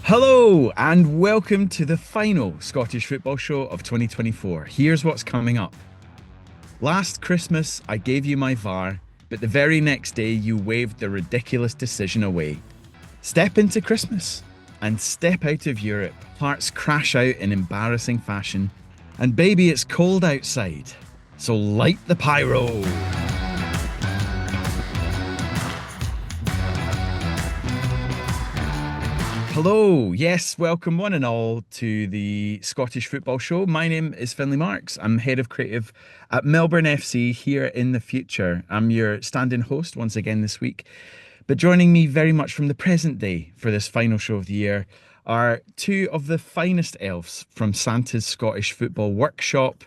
Hello and welcome to the final Scottish football show of 2024. Here's what's coming up. Last Christmas, I gave you my VAR, but the very next day you waved the ridiculous decision away. Step into Christmas and step out of Europe. Hearts crash out in embarrassing fashion. And baby, it's cold outside. So light the pyro. Hello, yes, welcome one and all to the Scottish Football Show. My name is Findlay Marks. I'm head of creative at Melbourne FC here in the future. I'm your stand-in host once again this week. But joining me very much from the present day for this final show of the year are two of the finest elves from Santa's Scottish Football Workshop.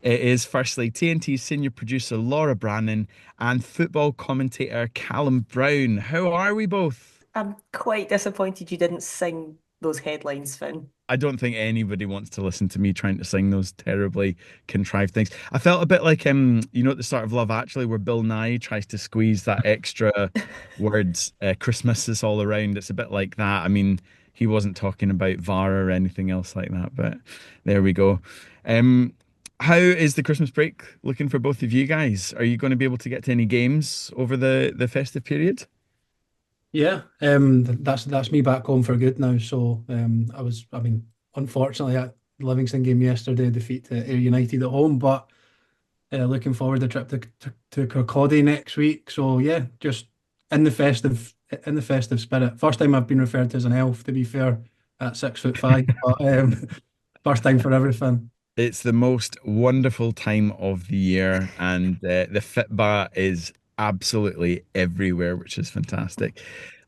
It is firstly TNT's senior producer Laura Brannan and football commentator Calum Brown. How are we both? I'm quite disappointed you didn't sing those headlines, Finn. I don't think anybody wants to listen to me trying to sing those terribly contrived things. I felt a bit like at the start of Love Actually, where Bill Nye tries to squeeze that extra words, Christmas is all around. It's a bit like that. I mean, he wasn't talking about VAR or anything else like that, but there we go. How is the Christmas break looking for both of you guys? Are you going to be able to get to any games over the festive period? Yeah, that's me back home for good now. So unfortunately at the Livingston game yesterday, defeat to Ayr United at home, but looking forward to the trip to Kirkcaldy next week. So yeah, just in the festive spirit. First time I've been referred to as an elf, to be fair, at 6'5", but first time for everything. It's the most wonderful time of the year, and the Fitba is absolutely everywhere, which is fantastic.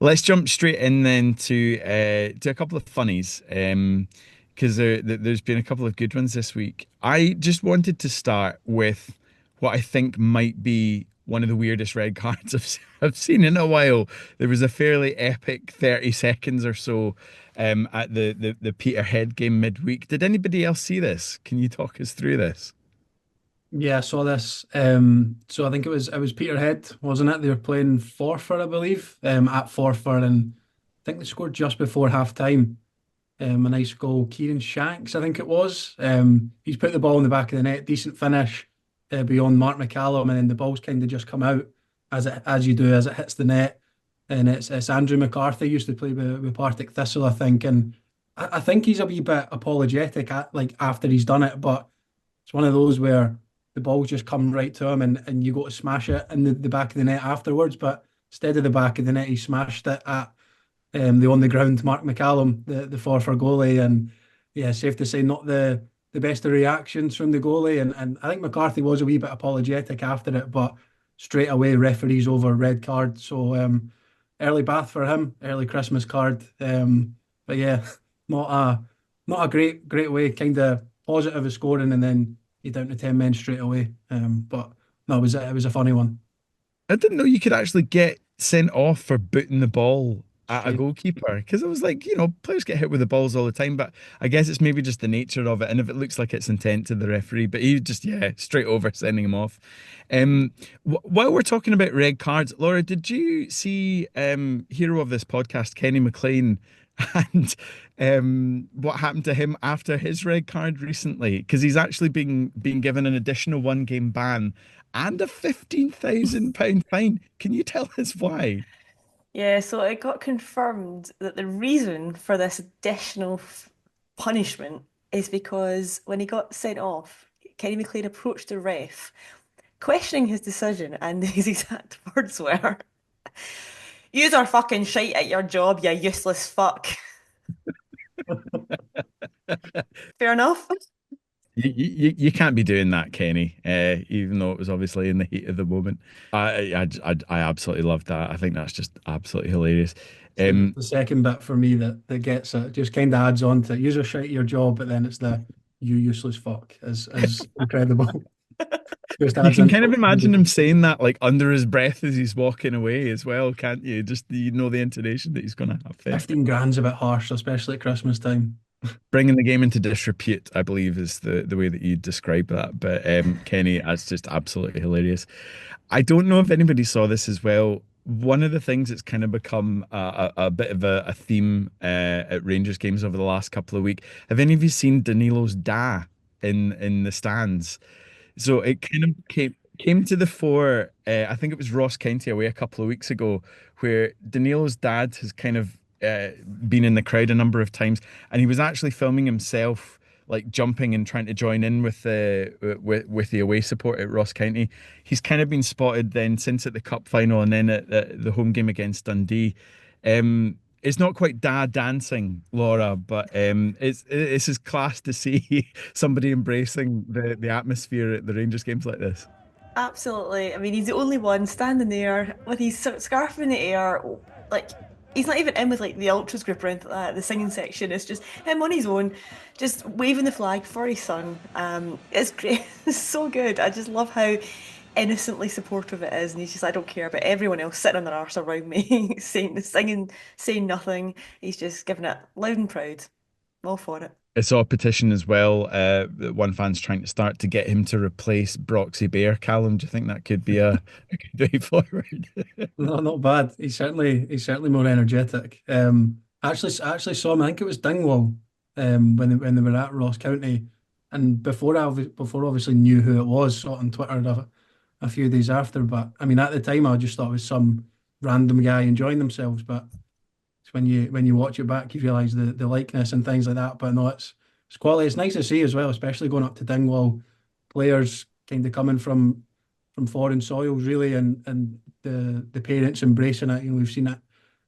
Let's jump straight in then to a couple of funnies, because there's been a couple of good ones this week. I just wanted to start with what I think might be one of the weirdest red cards I've seen in a while. There was a fairly epic 30 seconds or so at the Peterhead game midweek. Did anybody else see this? Can you talk us through this? Yeah, I saw this. So I think it was Peterhead, wasn't it? They were playing Forfar, I believe, at Forfar, and I think they scored just before half time. A nice goal. Kieran Shanks, I think it was. He's put the ball in the back of the net, decent finish beyond Mark McCallum, and then the ball's kind of just come out as you do as it hits the net. And it's Andrew McCarthy used to play with Partick Thistle, I think, and I think he's a wee bit apologetic like after he's done it, but it's one of those where the ball's just come right to him and you go to smash it in the back of the net afterwards. But instead of the back of the net, he smashed it at the on the ground Mark McCallum, the Forfar goalie. And yeah, safe to say, not the best of reactions from the goalie. And I think McCarthy was a wee bit apologetic after it, but straight away referees over red card. So early bath for him, early Christmas card. But yeah, not a not a great way, kind of positive of scoring and then you're down to 10 men straight away. But no, it was a funny one. I didn't know you could actually get sent off for booting the ball at a Straight. goalkeeper, because it was like, players get hit with the balls all the time, but I guess it's maybe just the nature of it. And if it looks like it's intent to the referee, but he just, yeah, straight over sending him off. While we're talking about red cards, Laura, did you see hero of this podcast, Kenny McLean, and what happened to him after his red card recently? Because he's actually being given an additional 1 game ban and a £15,000 fine. Can you tell us why? Yeah, so it got confirmed that the reason for this additional punishment is because when he got sent off, Kenny McLean approached the ref, questioning his decision, and his exact words were, "Yous are fucking shite at your job, you useless fuck." Fair enough. You can't be doing that, Kenny, even though it was obviously in the heat of the moment. I absolutely loved that. I think that's just absolutely hilarious. It's Um, the second bit for me that gets it. Just kind of adds on to it. You're shite at your job, but then it's the you useless fuck is incredible. Just you adds can into kind of imagine him it. saying that like under his breath as he's walking away as well, can't you? Just the intonation that he's going to have there. 15 grand's a bit harsh, especially at Christmas time. Bringing the game into disrepute, I believe, is the way that you describe that. But Kenny, that's just absolutely hilarious. I don't know if anybody saw this as well. one of the things that's kind of become a bit of a theme at Rangers games over the last couple of weeks. Have any of you seen Danilo's da in the stands? So it kind of came to the fore. I think it was Ross County away a couple of weeks ago, where Danilo's dad has kind of been in the crowd a number of times, and he was actually filming himself like jumping and trying to join in with with the away support at Ross County. He's kind of been spotted then since at the cup final and then at the home game against Dundee. It's not quite dad dancing, Laura, but it's just class to see somebody embracing the atmosphere at the Rangers games like this. Absolutely. I mean, he's the only one standing there with his scarf in the air. Like, he's not even in with like the ultras group or anything like that. The singing section is just him on his own, just waving the flag for his son. It's great. It's so good. I just love how innocently supportive it is. And he's just, I don't care about everyone else sitting on their arse around me, singing, saying nothing. He's just giving it loud and proud. All for it. I saw a petition as well. That one fan's trying to start to get him to replace Broxy Bear. Callum, do you think that could be a good way forward? No, not bad. He's certainly more energetic. I actually saw him. I think it was Dingwall, when they were at Ross County, and before obviously knew who it was. Saw it on Twitter a few days after. But I mean, at the time, I just thought it was some random guy enjoying themselves. But it's when you watch it back, you realise the likeness and things like that. But no, it's quality. It's nice to see as well, especially going up to Dingwall, players kind of coming from foreign soils, really, and the parents embracing it. We've seen it a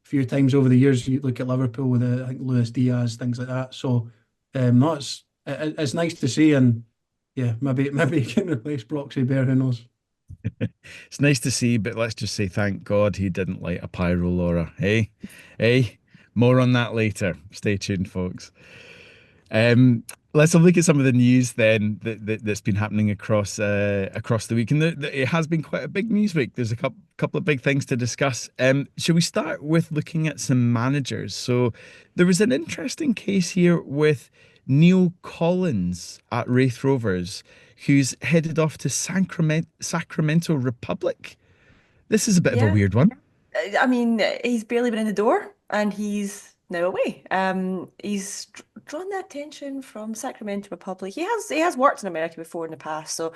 few times over the years. You look at Liverpool with I think Luis Diaz, things like that. So, no, it's nice to see, and yeah, maybe he can replace Broxy Bear. Who knows? It's nice to see, but let's just say thank God he didn't light a pyro, Laura. Hey, hey, more on that later. Stay tuned, folks. Let's have a look at some of the news then that's been happening across the week, and it has been quite a big news week. There's a couple of big things to discuss. Shall we start with looking at some managers? So there was an interesting case here with Neil Collins at Raith Rovers, who's headed off to Sacramento Republic. This is a bit of a Yeah. weird one. I mean, he's barely been in the door and he's now away. He's drawn the attention from Sacramento Republic. He has worked in America before in the past, so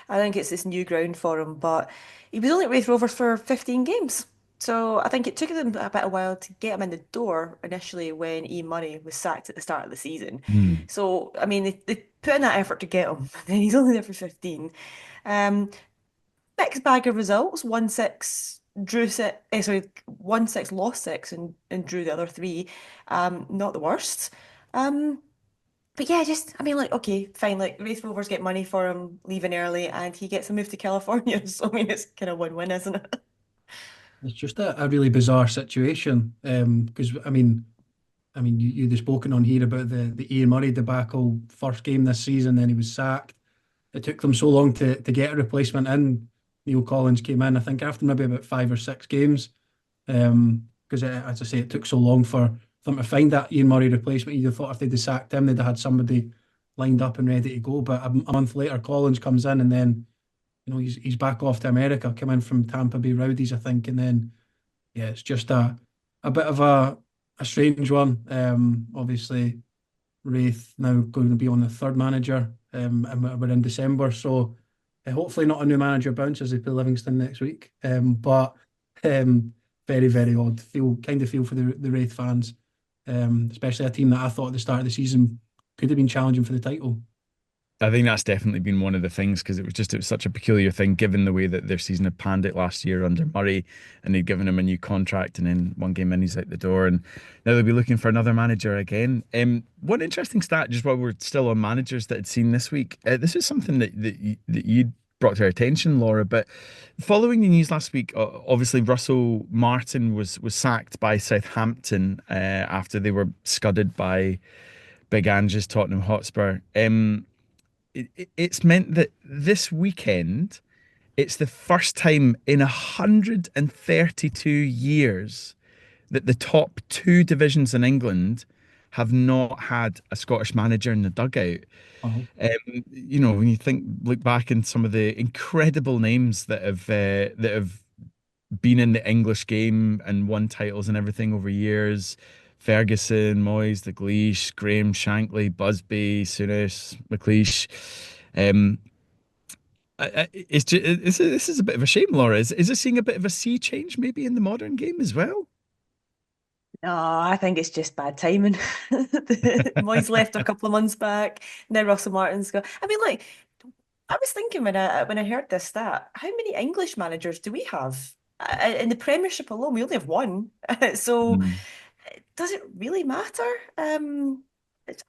I think it's this new ground for him. But he was only at Raith Rovers for 15 games. So I think it took them a bit of a while to get him in the door initially when Ian Murray was sacked at the start of the season. Hmm. So I mean they put in that effort to get him, and then he's only there for 15. Um, Mixed bag of results. 1-6 drew six, sorry, 1-6 lost six and drew the other three. Not the worst. Um, but yeah, just I mean, like, okay, fine. Like Raith Rovers get money for him leaving early, and he gets a move to California. So I mean, it's kind of win-win, isn't it? It's just a really bizarre situation. Because I mean, you'd spoken on here about the Ian Murray debacle, first game this season, then he was sacked. It took them so long to get a replacement in. Neil Collins came in, I think, after maybe about 5 or 6 games. Because as I say, it took so long for them to find that Ian Murray replacement. You'd have thought if they'd have sacked him, they'd have had somebody lined up and ready to go. But a month later, Collins comes in, and then he's back off to America, come in from Tampa Bay Rowdies, I think, and then yeah, it's just a bit of a strange one. Obviously, Raith now going to be on the third manager, and we're in December, so hopefully not a new manager bounce as they play Livingston next week. But very very odd. Feel for the Raith fans, especially a team that I thought at the start of the season could have been challenging for the title. I think that's definitely been one of the things because it was such a peculiar thing given the way that their season had panned out last year under Murray and they'd given him a new contract and then one game in he's out the door and now they'll be looking for another manager again. One interesting stat just while we're still on managers that I'd seen this week. This is something that you brought to our attention, Laura, but following the news last week, obviously Russell Martin was sacked by Southampton after they were scudded by Big Ange's Tottenham Hotspur. It's meant that this weekend, it's the first time in 132 years that the top two divisions in England have not had a Scottish manager in the dugout. Oh, When you look back in some of the incredible names that have been in the English game and won titles and everything over years. Ferguson, Moyes, Dalglish, Graham, Shankly, Busby, Souness, McLeish. Um, it's just, this is a bit of a shame, Laura. Is this seeing a bit of a sea change maybe in the modern game as well? No, I think it's just bad timing. Moyes left a couple of months back. Now Russell Martin's go. I mean, like, I was thinking when I heard this stat, how many English managers do we have? In the Premiership alone, we only have one. So Mm. does it really matter? It's,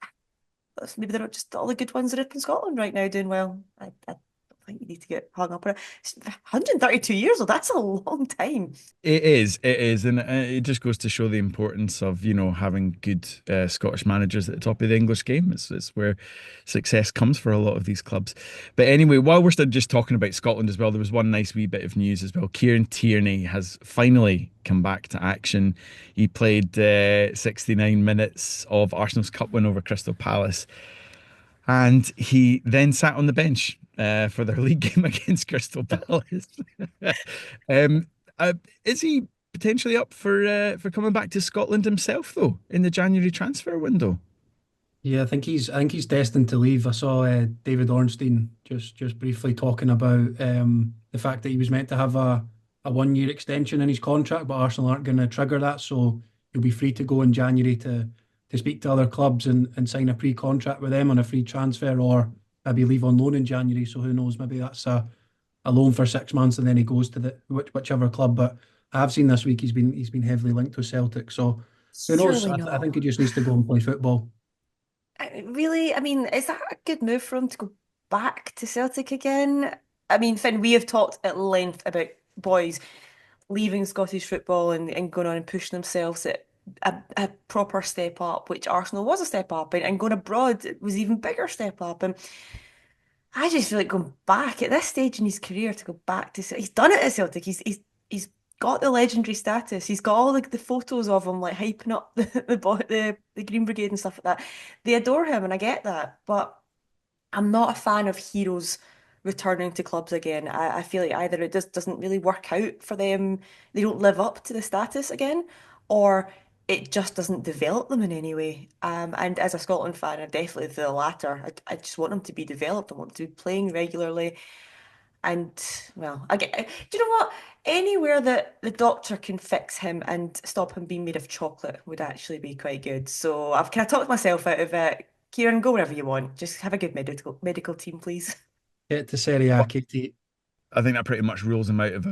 maybe they're not just all the good ones that are up in Scotland right now doing well. I don't think you need to get hung up on it. It's 132 years old. That's a long time. It is, and it just goes to show the importance of, having good Scottish managers at the top of the English game. It's where success comes for a lot of these clubs. But anyway, while we're still just talking about Scotland as well, there was one nice wee bit of news as well. Kieran Tierney has finally come back to action. He played 69 minutes of Arsenal's cup win over Crystal Palace, and he then sat on the bench for their league game against Crystal Palace. um, uh, is he potentially up for coming back to Scotland himself though in the January transfer window? Yeah, I think he's destined to leave. I saw David Ornstein just briefly talking about the fact that he was meant to have a 1 year extension in his contract, but Arsenal aren't going to trigger that, so he'll be free to go in January to speak to other clubs and sign a pre-contract with them on a free transfer, or maybe leave on loan in January. So who knows? Maybe that's a loan for 6 months and then he goes to whichever club. But I have seen this week he's been heavily linked to Celtic. So who knows? Surely I think he not. just needs to go and play football. Really, I mean, is that a good move for him to go back to Celtic again? I mean, Finn, we have talked at length about boys leaving Scottish football and going on and pushing themselves at a proper step up, which Arsenal was a step up, and going abroad was even bigger step up. And I just feel like going back at this stage in his career to go back to He's done it at Celtic. He's got the legendary status. He's got all the photos of him like hyping up the Green Brigade and stuff like that. They adore him, and I get that, but I'm not a fan of heroes returning to clubs again. I feel like either it just doesn't really work out for them, they don't live up to the status again, or it just doesn't develop them in any way. And as a Scotland fan, I'm definitely the latter. I just want them to be developed. I want to be playing regularly. And well, I get. Do you know what? Anywhere that the doctor can fix him and stop him being made of chocolate would actually be quite good. So I've kind of talked myself out of it. Kieran, go wherever you want. Just have a good medical team, please. Get to Serie A, Katie. I think that pretty much rules him out of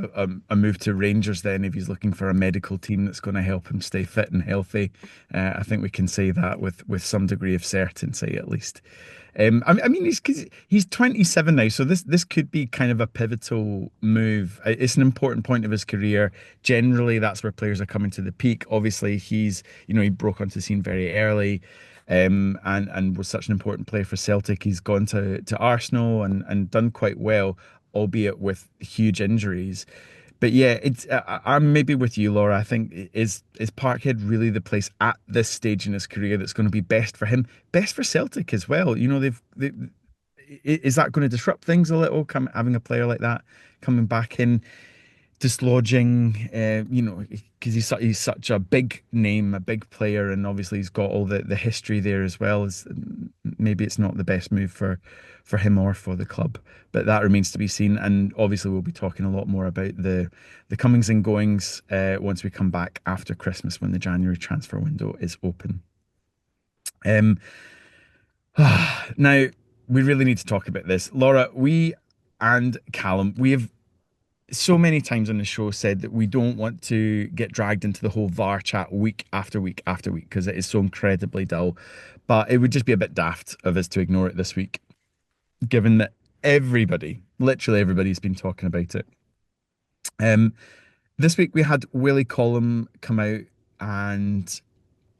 a move to Rangers then if he's looking for a medical team that's going to help him stay fit and healthy. I think we can say that with some degree of certainty at least. I mean, he's 27 now, so this could be kind of a pivotal move. It's an important point of his career. Generally, that's where players are coming to the peak. Obviously, he broke onto the scene very early, and was such an important player for Celtic. He's gone to Arsenal and done quite well, albeit with huge injuries. But yeah, I'm maybe with you, Laura. I think is Parkhead really the place at this stage in his career that's going to be best for him, best for Celtic as well. Is that going to disrupt things a little? Having a player like that coming back in, dislodging, because he's such a big name, a big player, and obviously he's got all the history there as well. As maybe it's not the best move for him or for the club, but that remains to be seen. And obviously we'll be talking a lot more about the comings and goings once we come back after Christmas when the January transfer window is open. Um, now we really need to talk about this, Laura. We and Callum, we have so many times on the show said that we don't want to get dragged into the whole VAR chat week after week after week because it is so incredibly dull. But it would just be a bit daft of us to ignore it this week, given that literally everybody's been talking about it. This week we had Willie Collum come out and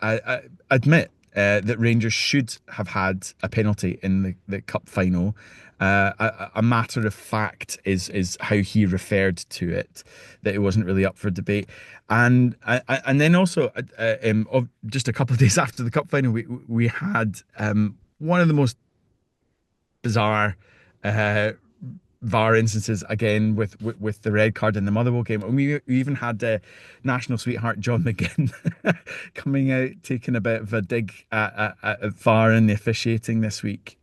I admit that Rangers should have had a penalty in the cup final. A matter of fact is how he referred to it, that it wasn't really up for debate. And then also just a couple of days after the cup final, we had one of the most bizarre, uh, VAR instances again with the red card in the Motherwell game. And we even had national sweetheart John McGinn coming out, taking a bit of a dig at VAR and the officiating this week.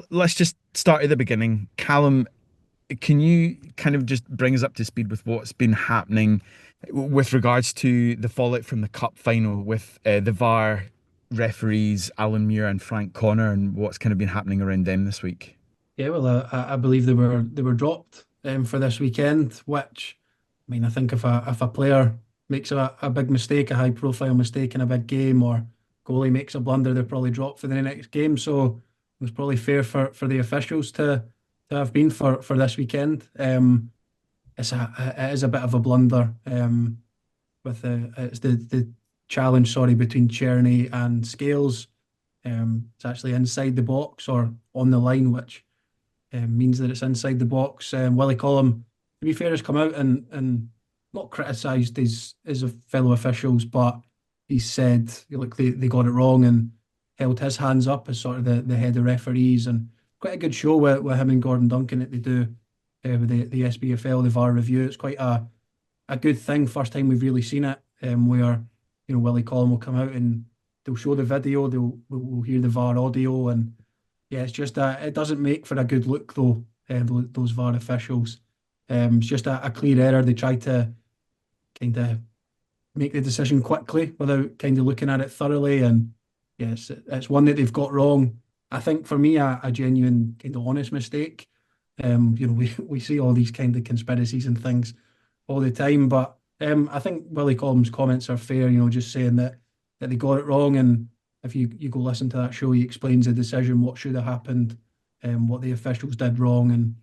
Let's just start at the beginning. Callum, can you kind of just bring us up to speed with what's been happening with regards to the fallout from the cup final with the VAR referees, Alan Muir and Frank Connor, and what's kind of been happening around them this week? Yeah, well, I believe they were dropped for this weekend. Which, I mean, I think if a player makes a big mistake, a high profile mistake in a big game, or goalie makes a blunder, they're probably dropped for the next game. So it was probably fair for the officials to have been for this weekend. It is a bit of a blunder. It's the challenge, sorry, between Tierney and Scales. It's actually inside the box or on the line, which means that it's inside the box. Willie Collum, to be fair, has come out and not criticised his fellow officials, but he said, look, they got it wrong, and held his hands up as sort of the head of referees. And quite a good show with him and Gordon Duncan that they do with the SBFL, the VAR review. It's quite a good thing. First time we've really seen it, where Willie Collum will come out and they'll show the video, we'll hear the VAR audio, and yeah, it's just it doesn't make for a good look though. Those VAR officials, it's just a clear error. They try to kind of make the decision quickly without kind of looking at it thoroughly, and yes, it's one that they've got wrong. I think for me, a genuine kind of honest mistake. We see all these kind of conspiracies and things all the time, but I think Willie Collum's comments are fair. Just saying that they got it wrong, and if you go listen to that show, he explains the decision, what should have happened, what the officials did wrong, and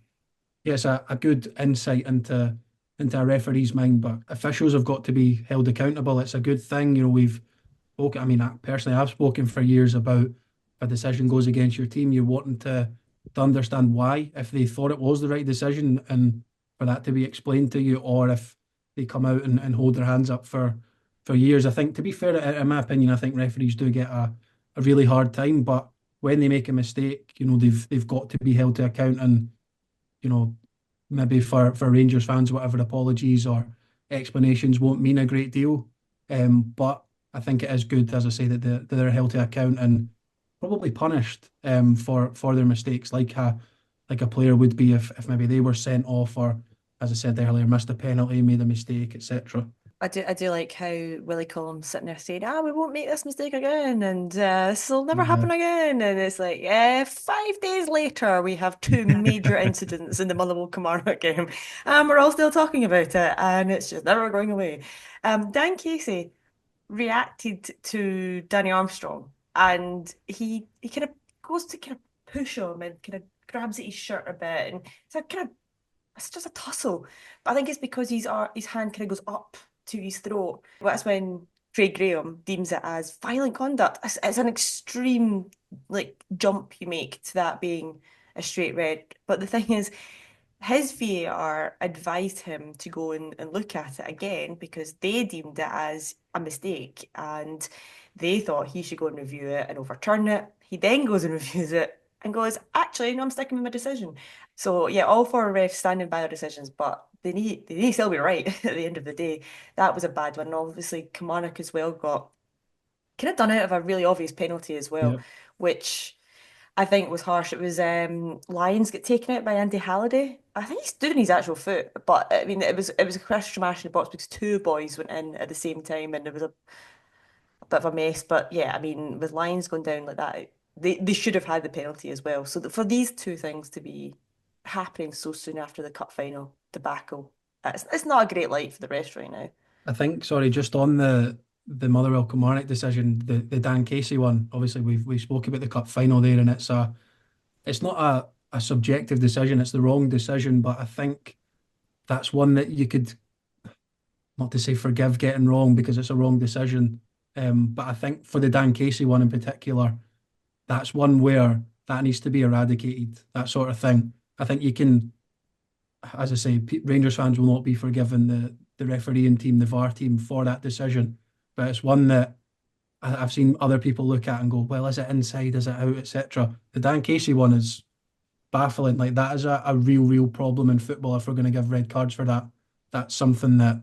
yes, a good insight into a referee's mind. But officials have got to be held accountable. It's a good thing. We've spoken. I mean, personally, I've spoken for years about if a decision goes against your team, you're wanting to understand why, if they thought it was the right decision, and for that to be explained to you, or if they come out and hold their hands up for years. I think, to be fair, in my opinion, I think referees do get a really hard time, but when they make a mistake, they've got to be held to account, and maybe for Rangers fans, whatever apologies or explanations won't mean a great deal. But I think it is good, as I say, that they're held to account and probably punished for their mistakes, like a player would be if maybe they were sent off, or, as I said earlier, missed a penalty, made a mistake, etc. I do like how Willie Collum's sitting there saying, we won't make this mistake again, and this will never Yeah. happen again. And it's like, 5 days later, we have two major incidents in the Motherwell Kilmarnock game, and we're all still talking about it, and it's just never going away. Dan Casey reacted to Danny Armstrong, and he kind of goes to kind of push him and kind of grabs at his shirt a bit, and it's just a tussle. But I think it's because his hand kind of goes up to his throat. That's when Craig Graham deems it as violent conduct. It's an extreme jump you make to that being a straight red. But the thing is, his VAR advised him to go and look at it again because they deemed it as a mistake and they thought he should go and review it and overturn it. He then goes and reviews it and goes, actually, no, I'm sticking with my decision. So yeah, all four refs standing by their decisions, but they need to still be right at the end of the day. That was a bad one. And obviously, Kilmarnock as well got kind of done out of a really obvious penalty as well, Yeah. which I think was harsh. It was Lyons get taken out by Andy Halliday. I think he stood on his actual foot, but I mean it was a question match in the box because two boys went in at the same time and there was a bit of a mess. But yeah, I mean with Lyons going down like that, they should have had the penalty as well. So for these two things to be happening so soon after the cup final debacle, it's not a great light for the rest right now. I think, sorry, just on the Motherwell Kilmarnock decision, the Dan Casey one. Obviously, we spoke about the cup final there, and it's not a subjective decision. It's the wrong decision, but I think that's one that you could, not to say forgive getting wrong because it's a wrong decision. But I think for the Dan Casey one in particular, that's one where that needs to be eradicated. That sort of thing. I think you can, as I say, Rangers fans will not be forgiven the refereeing team, the VAR team, for that decision. But it's one that I've seen other people look at and go, well, is it inside, is it out, etc. The Dan Casey one is baffling. Like that is a real, real problem in football if we're going to give red cards for that. That's something that,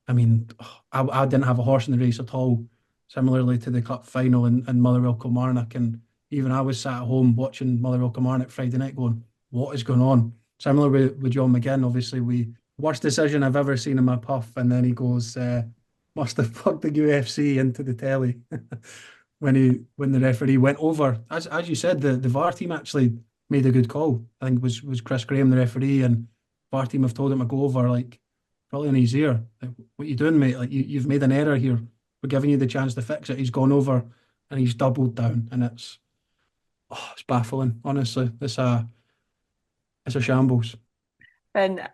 I mean, I didn't have a horse in the race at all. Similarly to the cup final in Motherwell Kilmarnock, and even I was sat at home watching Motherwell Kilmarnock Friday night, going, "What is going on?" Similar with John McGinn. Obviously, we worst decision I've ever seen in my puff, and then he goes, "Must have plugged the UFC into the telly." When the referee went over, as you said, the VAR team actually made a good call. I think was Chris Graham the referee, and VAR team have told him to go over like probably in his ear. Like, what you doing, mate? Like you've made an error here. We're giving you the chance to fix it. He's gone over and he's doubled down, and it's baffling. Honestly, it's a shambles. And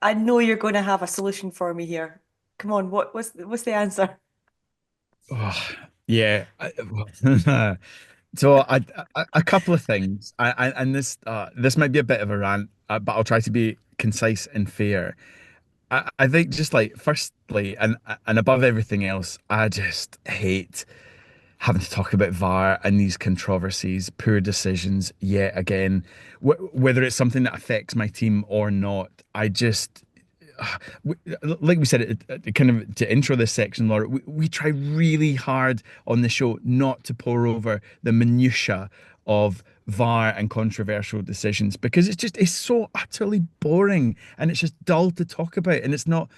I know you're going to have a solution for me here. Come on, what's the answer? Oh, yeah. So a couple of things. And this might be a bit of a rant, but I'll try to be concise and fair. I think just like firstly and above everything else, I just hate having to talk about VAR and these controversies, poor decisions yet again, whether it's something that affects my team or not. I just like we said, kind of to intro this section, Laura, we try really hard on the show not to pour over the minutiae of VAR and controversial decisions because it's so utterly boring and it's just dull to talk about and it's not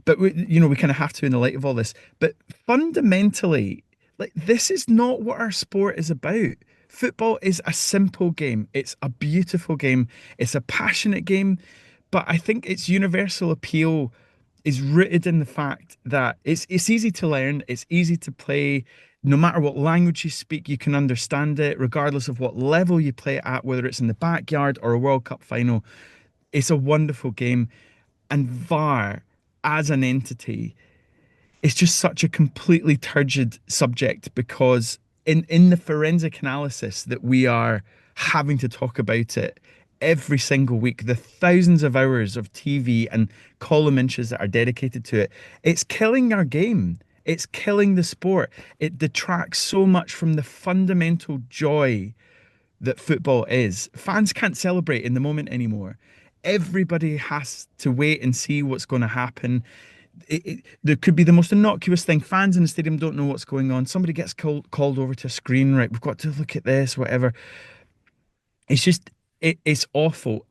but we kind of have to in the light of all this. But fundamentally, like this is not what our sport is about. Football is a simple game. It's a beautiful game. It's a passionate game. But I think its universal appeal is rooted in the fact that it's easy to learn, it's easy to play. No matter what language you speak, you can understand it, regardless of what level you play it at, whether it's in the backyard or a World Cup final. It's a wonderful game. And VAR as an entity is just such a completely turgid subject because in the forensic analysis that we are having to talk about it every single week, the thousands of hours of TV and column inches that are dedicated to it, it's killing our game. It's killing the sport. It detracts so much from the fundamental joy that football is. Fans can't celebrate in the moment anymore. Everybody has to wait and see what's going to happen. There could be the most innocuous thing. Fans in the stadium don't know what's going on. Somebody gets called over to a screen, right? We've got to look at this, whatever. It's just, it's awful.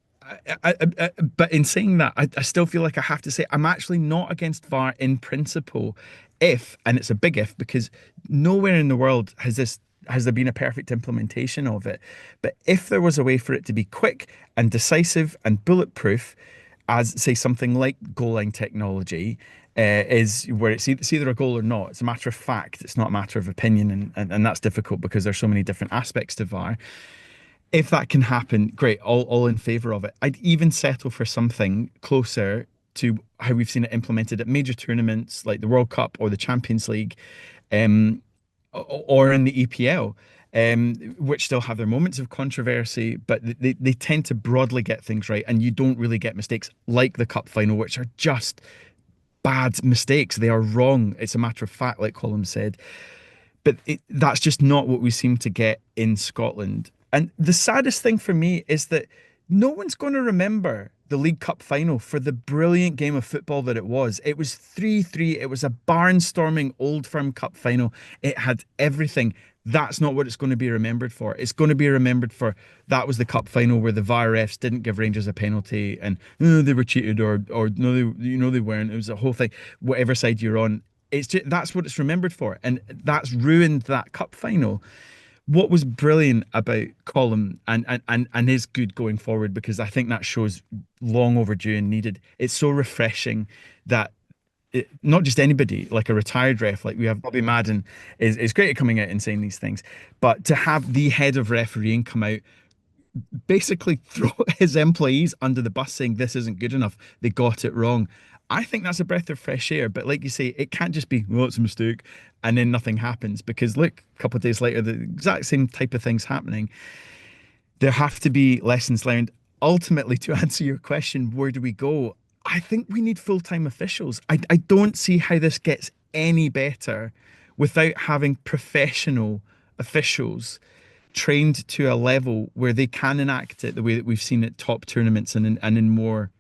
But in saying that, I still feel like I have to say I'm actually not against VAR in principle, if, and it's a big if, because nowhere in the world has there been a perfect implementation of it. But if there was a way for it to be quick and decisive and bulletproof, as say something like goal line technology, is where it's either a goal or not. It's a matter of fact. It's not a matter of opinion, and that's difficult because there's so many different aspects to VAR. If that can happen, great, all in favor of it. I'd even settle for something closer to how we've seen it implemented at major tournaments like the World Cup or the Champions League, um, or in the EPL, which still have their moments of controversy, but they tend to broadly get things right, and you don't really get mistakes like the cup final, which are just bad mistakes. They are wrong. It's a matter of fact, like Colum said. But that's just not what we seem to get in Scotland. And the saddest thing for me is that no one's going to remember the League Cup final for the brilliant game of football that it was. It was 3-3. It was a barnstorming Old Firm Cup final. It had everything. That's not what it's going to be remembered for. It's going to be remembered for that was the cup final where the VAR refs didn't give Rangers a penalty and they were cheated or no they weren't. It was a whole thing. Whatever side you're on, it's just, that's what it's remembered for, and that's ruined that cup final. What was brilliant about Colum and his good going forward, because I think that shows long overdue and needed. It's so refreshing that not just anybody, like a retired ref, like we have Bobby Madden, is great at coming out and saying these things, but to have the head of refereeing come out, basically throw his employees under the bus saying this isn't good enough, they got it wrong. I think that's a breath of fresh air. But like you say, it can't just be, well, it's a mistake, and then nothing happens. Because look, a couple of days later, the exact same type of things happening. There have to be lessons learned. Ultimately, to answer your question, where do we go? I think we need full-time officials. I don't see how this gets any better without having professional officials trained to a level where they can enact it the way that we've seen at top tournaments and in more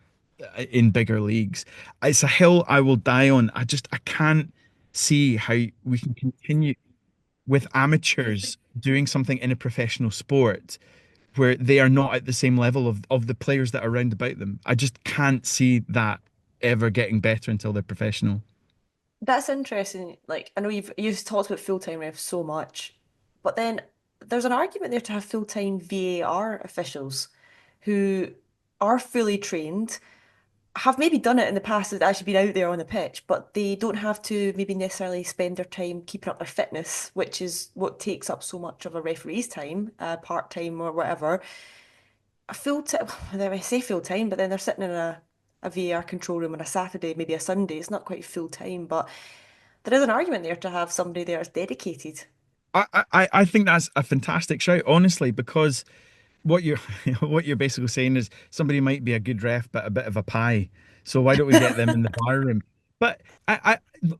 in bigger leagues. It's a hill I will die on. I can't see how we can continue with amateurs doing something in a professional sport where they are not at the same level of the players that are round about them. I just can't see that ever getting better until they're professional. That's interesting. Like, I know you've talked about full-time refs so much, but then there's an argument there to have full-time VAR officials who are fully trained, have maybe done it in the past, have actually been out there on the pitch, but they don't have to maybe necessarily spend their time keeping up their fitness, which is what takes up so much of a referee's time, part-time or whatever. A full-time, I say full-time, but then they're sitting in a VAR control room on a Saturday, maybe a Sunday. It's not quite full-time, but there is an argument there to have somebody there that's dedicated. I think that's a fantastic shout, honestly, because what you're what you're basically saying is somebody might be a good ref but a bit of a pie. So why don't we get them in the bar room? But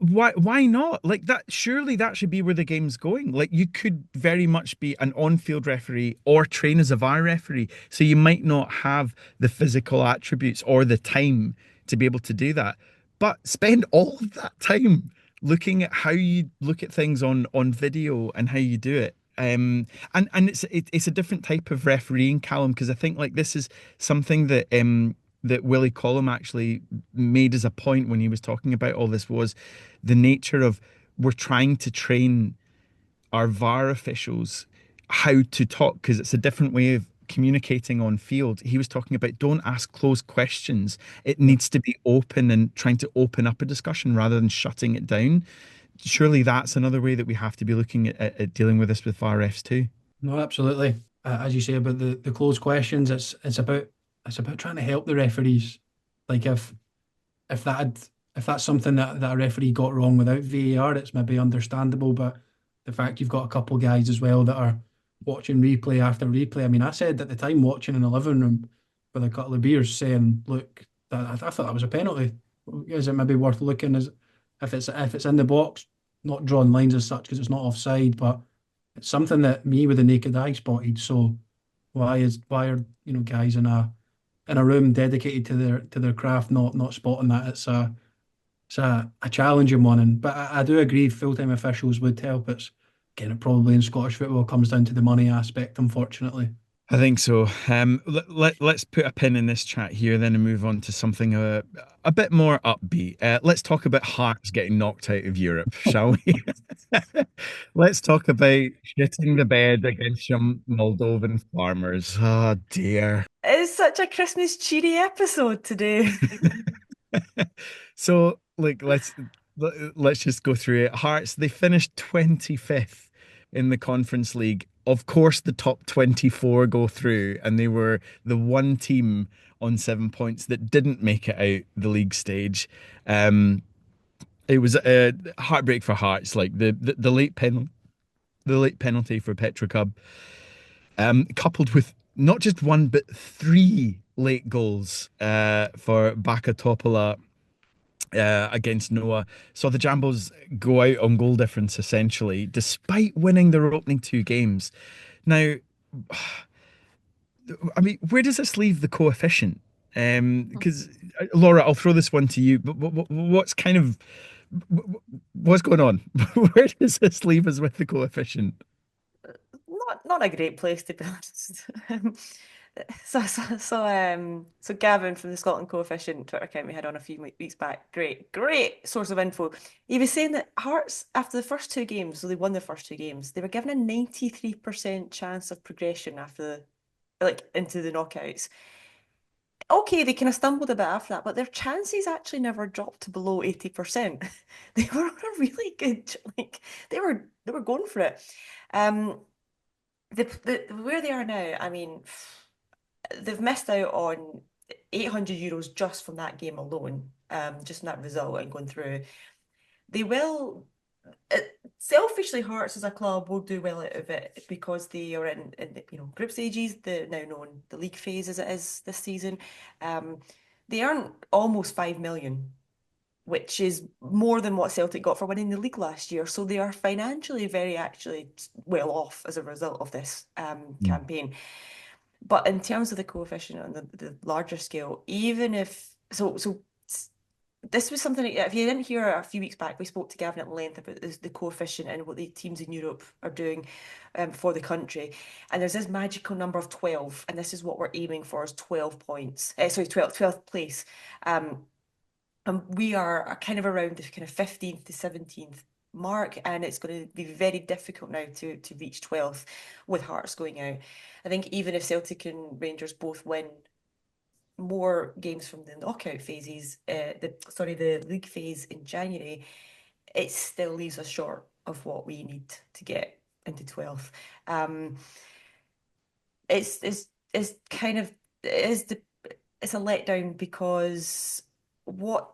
why not? Like that surely that should be where the game's going. Like you could very much be an on-field referee or train as a VAR referee. So you might not have the physical attributes or the time to be able to do that. But spend all of that time looking at how you look at things on video and how you do it. And it's a different type of refereeing, Callum, because I think like this is something that Willie Collum actually made as a point when he was talking about all this was the nature of we're trying to train our VAR officials how to talk because it's a different way of communicating on field. He was talking about don't ask closed questions. It needs to be open and trying to open up a discussion rather than shutting it down. Surely that's another way that we have to be looking at dealing with this with VAR refs too. No, absolutely. As you say about the closed questions, it's about trying to help the referees. Like if that had, if that's something that a referee got wrong without VAR, it's maybe understandable. But the fact you've got a couple guys as well that are watching replay after replay. I mean, I said at the time watching in the living room with a couple of beers, saying, "Look, I thought that was a penalty. Is it maybe worth looking as if it's in the box, not drawing lines as such because it's not offside, but it's something that me with the naked eye spotted. So why are guys in a room dedicated to their craft not spotting that? It's a challenging one, and but I do agree full time officials would help. It's again, it probably in Scottish football comes down to the money aspect, unfortunately. I think so. Let's put a pin in this chat here then and move on to something a bit more upbeat. Let's talk about Hearts getting knocked out of Europe, shall we? Let's talk about shitting the bed against some Moldovan farmers. Oh dear. It's such a Christmas cheery episode today. So, like, let's just go through it. Hearts, they finished 25th in the Conference League. Of course, the top 24 go through, and they were the one team on 7 points that didn't make it out the league stage. Um, it was a heartbreak for Hearts, like the late penalty for Petra Cub, coupled with not just one but three late goals for Bakatopola against Noah. Saw the Jambos go out on goal difference essentially, despite winning their opening two games. Now, I mean, where does this leave the coefficient? Because Laura, I'll throw this one to you. But what's kind of what's going on? Where does this leave us with the coefficient? Not a great place to be honest. So Gavin from the Scotland Coefficient Twitter account we had on a few weeks back. Great source of info. He was saying that Hearts, after the first two games, so they won the first two games, they were given a 93% chance of progression after like into the knockouts. Okay, they kind of stumbled a bit after that, but their chances actually never dropped to below 80%. They were on a really good, like they were going for it. Um, where they are now, I mean, they've missed out on €800 just from that game alone, just from that result and going through. They will, uh, selfishly, Hearts as a club will do well out of it because they are in group stages, the now known the league phase as it is this season. Um, they earn almost 5 million. which is more than what Celtic got for winning the league last year. So they are financially very actually well off as a result of this Mm. campaign. But in terms of the coefficient on the larger scale, even if this was something, if you didn't hear a few weeks back, we spoke to Gavin at length about the coefficient and what the teams in Europe are doing for the country. And there's this magical number of 12, and this is what we're aiming for is 12 points. Sorry, 12th place. And we are kind of around the kind of 15th to 17th mark, and it's going to be very difficult now to reach 12th with Hearts going out. I think even if Celtic and Rangers both win more games from the knockout phases, the league phase in January, it still leaves us short of what we need to get into 12th. It's kind of it's a letdown because what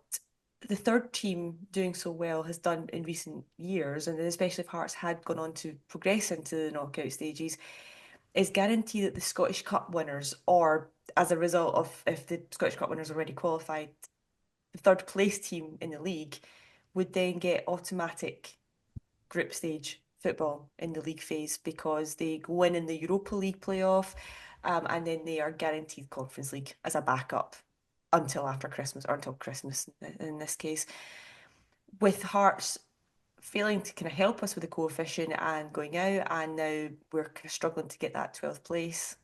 the third team doing so well has done in recent years, and especially if Hearts had gone on to progress into the knockout stages, is guarantee that the Scottish Cup winners, or as a result of if the Scottish Cup winners already qualified, the third place team in the league would then get automatic group stage football in the league phase because they go in the Europa League playoff, and then they are guaranteed Conference League as a backup until after Christmas, or until Christmas in this case. With Hearts failing to kind of help us with the coefficient and going out, and now we're kind of struggling to get that 12th place.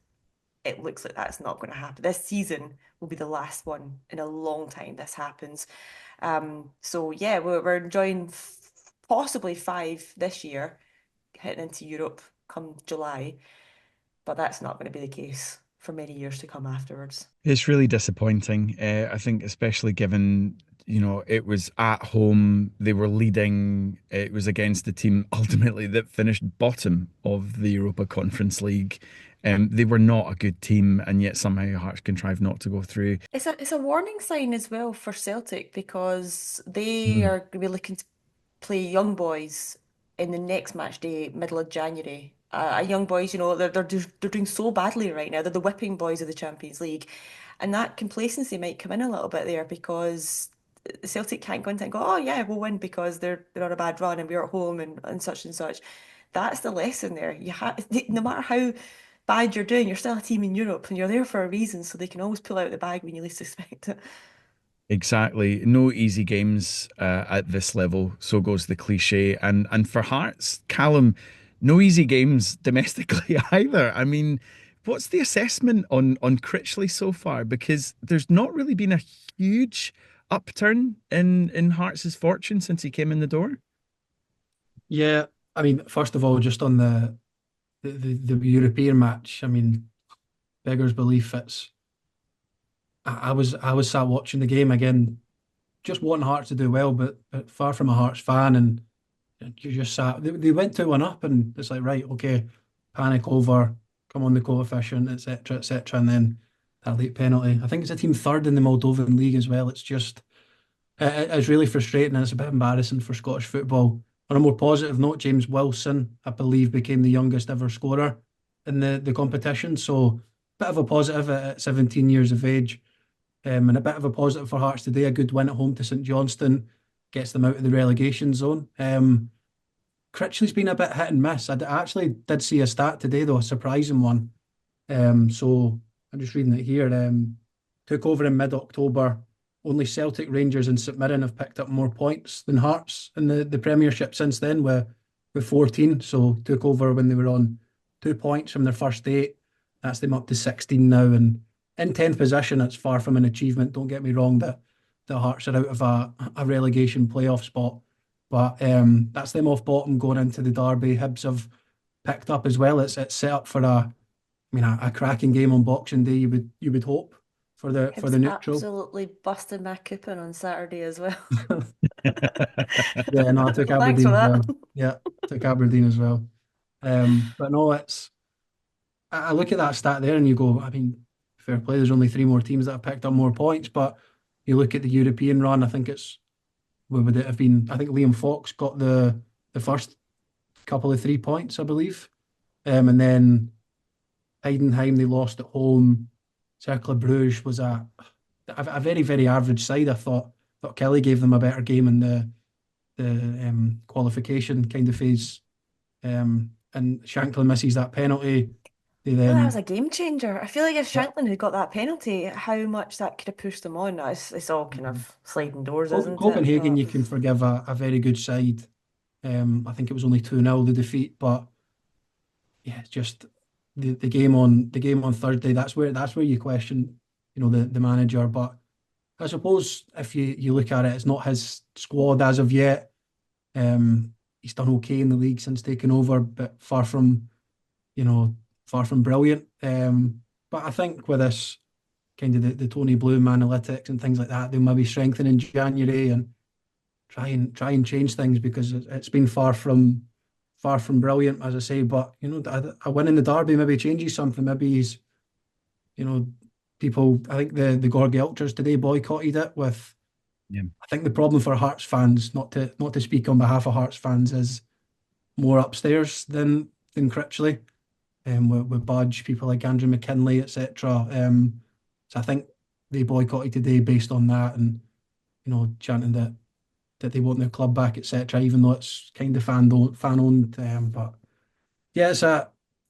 It looks like that's not going to happen. This season will be the last one in a long time this happens. So yeah, we're enjoying possibly 5 this year, heading into Europe come July, but that's not going to be the case for many years to come afterwards. It's really disappointing. I think, especially given, it was at home, they were leading. It was against the team ultimately that finished bottom of the Europa Conference League. They were not a good team, and yet somehow Hearts contrived not to go through. It's a warning sign as well for Celtic because they Mm. are going to be looking to play young boys in the next match day, middle of January. Young boys, they're doing so badly right now. They're the whipping boys of the Champions League, and that complacency might come in a little bit there because Celtic can't go into it and go, oh yeah, we'll win because they're on a bad run and we're at home and such and such. That's the lesson there. You have no matter how bad you're doing, you're still a team in Europe and you're there for a reason, so they can always pull out the bag when you least expect it. Exactly. No easy games at this level. So goes the cliche. And for Hearts, Callum, no easy games domestically either. I mean, what's the assessment on Critchley so far? Because there's not really been a huge upturn in Hearts' fortune since he came in the door. Yeah, I mean, first of all, just on the European match, I mean, beggars belief. I was sat watching the game again, just wanting Hearts to do well, but far from a Hearts fan, and you just sat. They went 2-1 up, and it's like, right, okay, panic over, come on the coefficient, etc., etc., and then that late penalty. I think it's a team third in the Moldovan league as well. It's really frustrating, and it's a bit embarrassing for Scottish football. On a more positive note, James Wilson, I believe, became the youngest ever scorer in the competition. So, bit of a positive at 17 years of age. And a bit of a positive for Hearts today. A good win at home to St Johnstone gets them out of the relegation zone. Critchley's been a bit hit and miss. I actually did see a stat today, though, a surprising one. So I'm just reading it here. Took over in mid-October. Only Celtic, Rangers, and St Mirren have picked up more points than Hearts in the Premiership since then, with 14. So took over when they were on 2 points from their first 8. That's them up to 16 now, and in 10th position. It's far from an achievement. Don't get me wrong that the Hearts are out of a relegation playoff spot, but that's them off bottom going into the derby. Hibs have picked up as well. It's set up for a cracking game on Boxing Day. You would hope for the Hibs neutral. absolutely busted my coupon on Saturday as well. Yeah, no, I took So thanks Aberdeen for as that. well. Yeah, took Aberdeen as well. But no, I look at that stat there and you go, I mean, fair play. There's only 3 more teams that have picked up more points, but you look at the European run. I think what would it have been? I think Liam Fox got the first couple of 3 points, I believe, and then Heidenheim they lost at home. Cercle Bruges was a very very average side. I thought thought Kelly gave them a better game in the qualification kind of phase. And Shankland misses that penalty. They Well, that was then a game changer. I feel like if yeah, Shanklin had got that penalty, how much that could have pushed them on. It's all kind of sliding doors, isn't it? Copenhagen, But you can forgive a very good side. I think it was only 2-0 the defeat, but yeah, it's just the game on Thursday. That's where you question, the manager. But I suppose if you look at it, it's not his squad as of yet. He's done okay in the league since taking over, but you know, far from brilliant. But I think with this kind of the Tony Bloom analytics and things like that, they'll maybe strengthen in January and try and change things because it's been far from brilliant, as I say. But a win in the derby maybe changes something. Maybe you know, people. I think the Gorgie Ultras today boycotted it with. Yeah. I think the problem for Hearts fans, not to speak on behalf of Hearts fans, is more upstairs than Critchley, with Budge, people like Andrew McKinley, etc. So I think they boycotted today based on that, and chanting that they want their club back, etc. Even though it's kind of fan owned, but yeah, it's a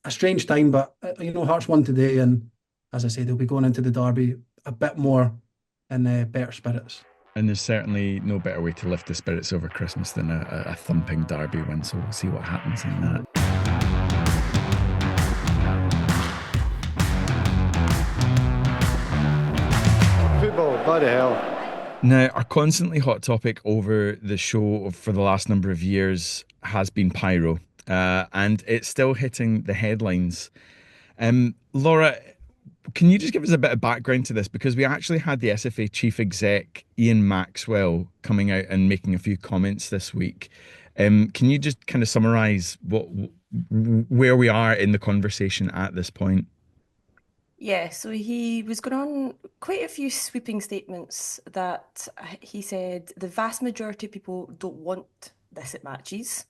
strange time. But Hearts won today, and as I say, they'll be going into the derby a bit more in better spirits. And there's certainly no better way to lift the spirits over Christmas than a thumping derby win. So we'll see what happens in that. Football, bloody hell. Now, our constantly hot topic over the show for the last number of years has been Pyro, and it's still hitting the headlines. Laura, can you just give us a bit of background to this? Because we actually had the SFA chief exec, Ian Maxwell, coming out and making a few comments this week. Can you just kind of summarize where we are in the conversation at this point? yeah, so he was going on quite a few sweeping statements that he said the vast majority of people don't want this at matches.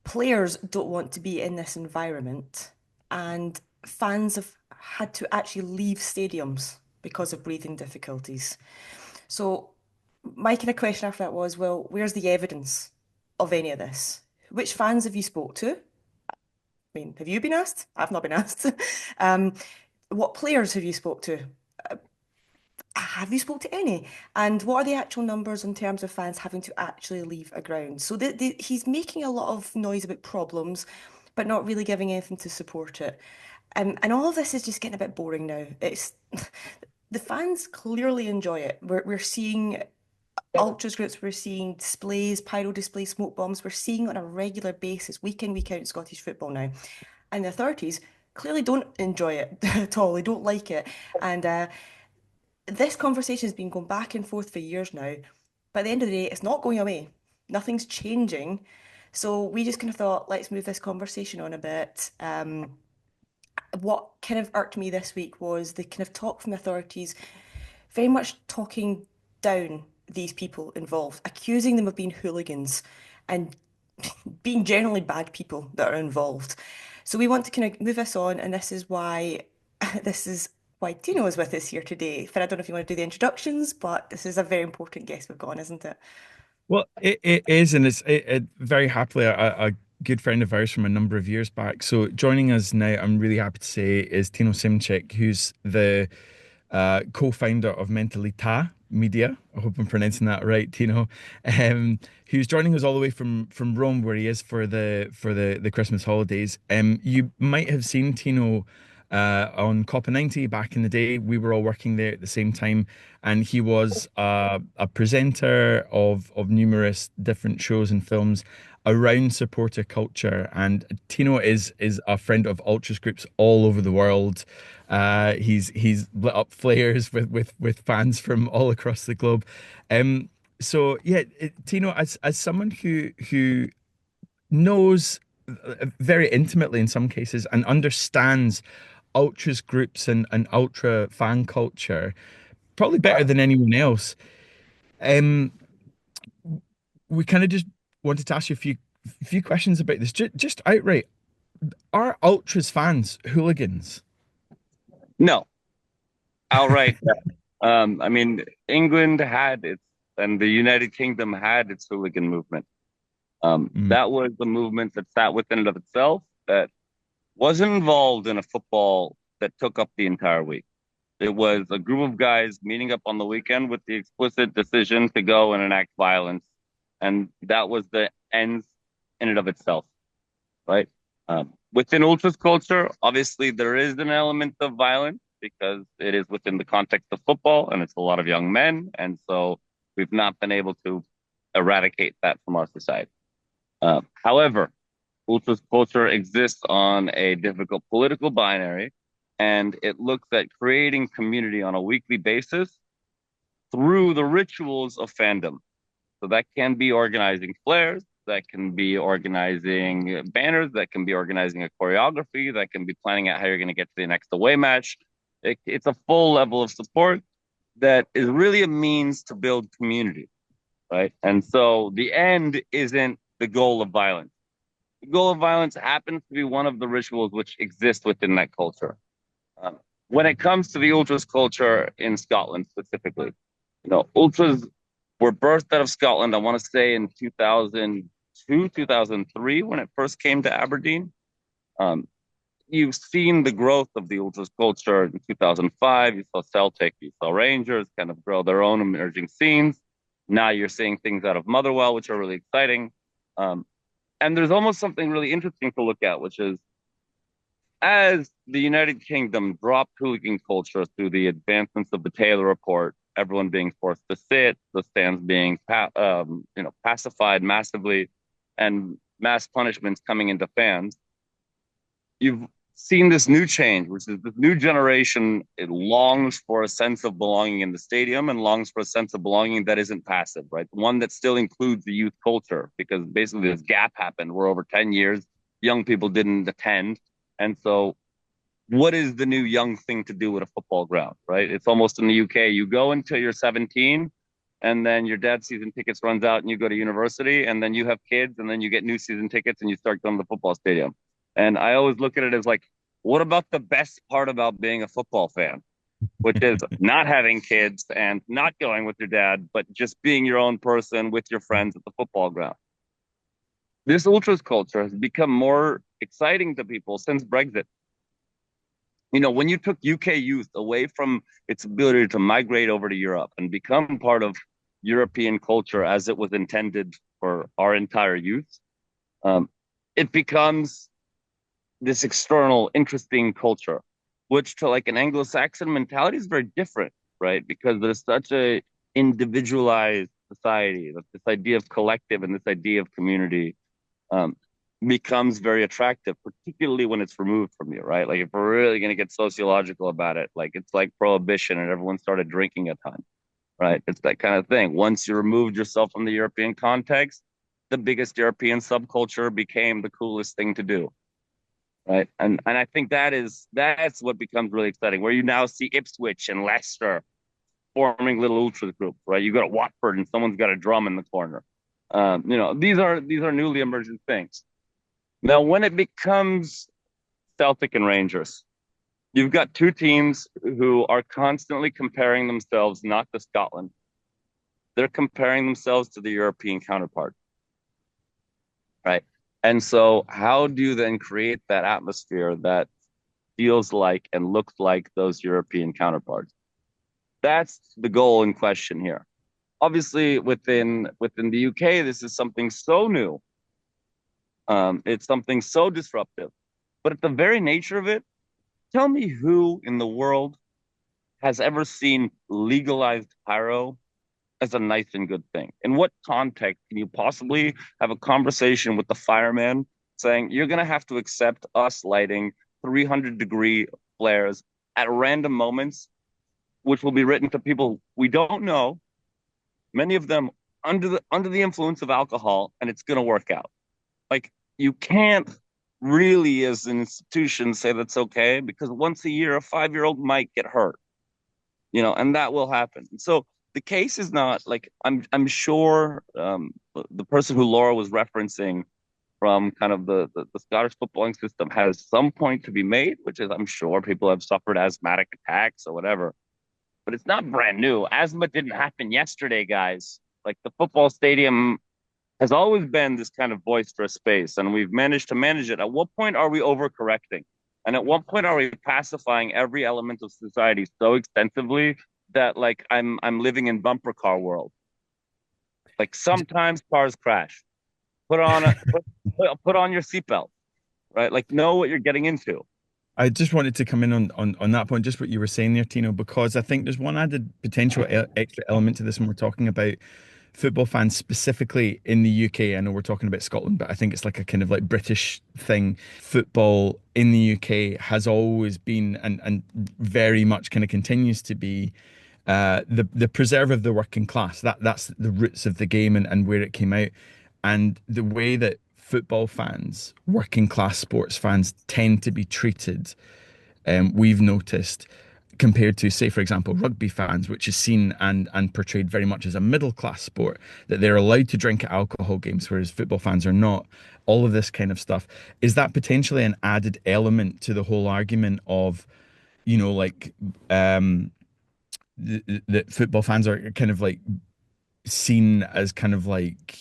Players don't want to be in this environment, and fans have had to actually leave stadiums because of breathing difficulties. So, my kind of question after that was, well, where's the evidence of any of this? Which fans have you spoke to? I mean, have you been asked? I've not been asked. um, what players have you spoke to? Have you spoke to any? And what are the actual numbers in terms of fans having to actually leave a ground? So he's making a lot of noise about problems, but not really giving anything to support it. And all of this is just getting a bit boring now. It's the fans clearly enjoy it. We're seeing ultras groups, we're seeing displays, pyro displays, smoke bombs. We're seeing on a regular basis, week in, week out, in Scottish football now. And the authorities clearly don't enjoy it at all. They don't like it. And this conversation has been going back and forth for years now. But at the end of the day, it's not going away. Nothing's changing. So we just kind of thought, let's move this conversation on a bit. What kind of irked me this week was the kind of talk from the authorities, very much talking down these people involved, accusing them of being hooligans and being generally bad people that are involved. So we want to kind of move this on, and this is why this is why Tino is with us here today. Finn, I don't know if you want to do the introductions, but this is a very important guest we've got on, isn't it? Well, it is, and it very happily a good friend of ours from a number of years back. So joining us now, I'm really happy to say, is Tino Simcik, who's the co-founder of Mentalida Media. I hope I'm pronouncing that right, Tino. Who's joining us all the way from Rome, where he is for the Christmas holidays. You might have seen Tino on Copa 90 back in the day. We were all working there at the same time, and he was a presenter of numerous different shows and films around supporter culture. And Tino is a friend of ultras groups all over the world. He's lit up flares with fans from all across the globe. So yeah, Tino, as someone who knows very intimately in some cases and understands ultras groups and ultra fan culture probably better than anyone else. Um, we kind of just wanted to ask you a few questions about this. Just outright, are ultras fans hooligans? No, outright. No. I mean, England had its and the United Kingdom had its hooligan movement. That was the movement that sat within and of itself, that wasn't involved in a football that took up the entire week. It was a group of guys meeting up on the weekend with the explicit decision to go and enact violence. And that was the end in and of itself, right? Within ultras culture, obviously there is an element of violence because it is within the context of football and it's a lot of young men. And so we've not been able to eradicate that from our society. However, ultras culture exists on a difficult political binary, and it looks at creating community on a weekly basis through the rituals of fandom. So that can be organizing flares, that can be organizing banners, that can be organizing a choreography, that can be planning out how you're going to get to the next away match. It's a full level of support that is really a means to build community, right? And so the end isn't the goal of violence. The goal of violence happens to be one of the rituals which exist within that culture. When it comes to the ultras culture in Scotland specifically, ultras were birthed out of Scotland, I want to say in 2002, 2003, when it first came to Aberdeen. You've seen the growth of the ultras culture in 2005. You saw Celtic, you saw Rangers kind of grow their own emerging scenes. Now you're seeing things out of Motherwell, which are really exciting. And there's almost something really interesting to look at, which is as the United Kingdom dropped hooligan culture through the advancements of the Taylor Report, everyone being forced to sit, the stands being pacified massively, and mass punishments coming into fans, you've seen this new change, which is this new generation. It longs for a sense of belonging in the stadium and longs for a sense of belonging that isn't passive, right? One that still includes the youth culture, because basically this gap happened where over 10 years, young people didn't attend. And so what is the new young thing to do with a football ground, right? It's almost in the UK. You go until you're 17 and then your dad's season tickets runs out and you go to university and then you have kids and then you get new season tickets and you start going to the football stadium. And I always look at it as like, what about the best part about being a football fan, which is not having kids and not going with your dad, but just being your own person with your friends at the football ground. This ultras culture has become more exciting to people since Brexit. When you took UK youth away from its ability to migrate over to Europe and become part of European culture as it was intended for our entire youth, it becomes this external, interesting culture, which to like an Anglo-Saxon mentality is very different, right? Because there's such a individualized society, that this idea of collective and this idea of community becomes very attractive, particularly when it's removed from you, right? Like if we're really going to get sociological about it, like it's like prohibition and everyone started drinking a ton, right? It's that kind of thing. Once you removed yourself from the European context, the biggest European subculture became the coolest thing to do. Right. And I think that's what becomes really exciting, where you now see Ipswich and Leicester forming little ultra groups, right? You got Watford and someone's got a drum in the corner. These are newly emergent things. Now, when it becomes Celtic and Rangers, you've got two teams who are constantly comparing themselves not to Scotland. They're comparing themselves to the European counterpart. Right. And so how do you then create that atmosphere that feels like and looks like those European counterparts? That's the goal in question here. Obviously, within the UK, this is something so new. It's something so disruptive. But at the very nature of it, tell me who in the world has ever seen legalized pyro as a nice and good thing? In what context can you possibly have a conversation with the fireman saying, you're going to have to accept us lighting 300-degree flares at random moments, which will be written to people we don't know, many of them under the influence of alcohol, and it's going to work out? Like, you can't really, as an institution, say that's okay, because once a year, a 5-year-old might get hurt, and that will happen. So the case is not like, I'm sure the person who Laura was referencing from kind of the Scottish footballing system has some point to be made, which is I'm sure people have suffered asthmatic attacks or whatever, but it's not brand new. Asthma didn't happen yesterday, guys. Like the football stadium has always been this kind of boisterous space, and we've managed to manage it. At what point are we overcorrecting? And at what point are we pacifying every element of society so extensively that like I'm living in bumper car world? Like sometimes cars crash. Put on your seatbelt, right? Like know what you're getting into. I just wanted to come in on that point, just what you were saying there, Tino, because I think there's one added potential extra element to this when we're talking about football fans specifically in the UK. I know we're talking about Scotland, but I think it's like a kind of like British thing. Football in the UK has always been and very much kind of continues to be the preserve of the working class. That's the roots of the game and where it came out. And the way that football fans, working class sports fans, tend to be treated, we've noticed, compared to, say, for example, rugby fans, which is seen and portrayed very much as a middle class sport, that they're allowed to drink at alcohol games, whereas football fans are not. All of this kind of stuff. Is that potentially an added element to the whole argument of, like that football fans are kind of like seen as kind of like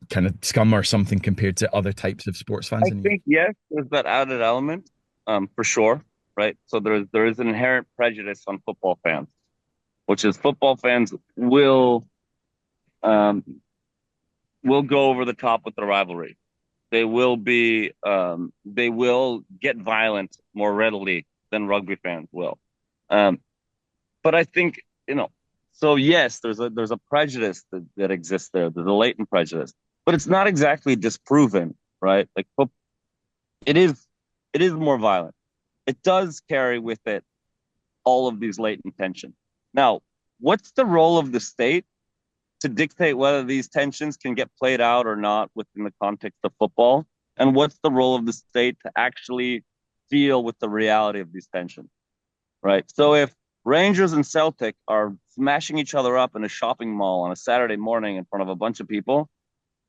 kind of scum or something compared to other types of sports fans I in you? think yes, there's that added element, for sure, right? So there is an inherent prejudice on football fans, which is football fans um, will go over the top with the rivalry. They will get violent more readily than rugby fans will. Um, but I think, so yes, there's a prejudice that exists there. There's a latent prejudice, but it's not exactly disproven, right? Like it is it is more violent. It does carry with it all of these latent tensions. Now, what's the role of the state to dictate whether these tensions can get played out or not within the context of football? And what's the role of the state to actually deal with the reality of these tensions, right? So if Rangers and Celtic are smashing each other up in a shopping mall on a Saturday morning in front of a bunch of people,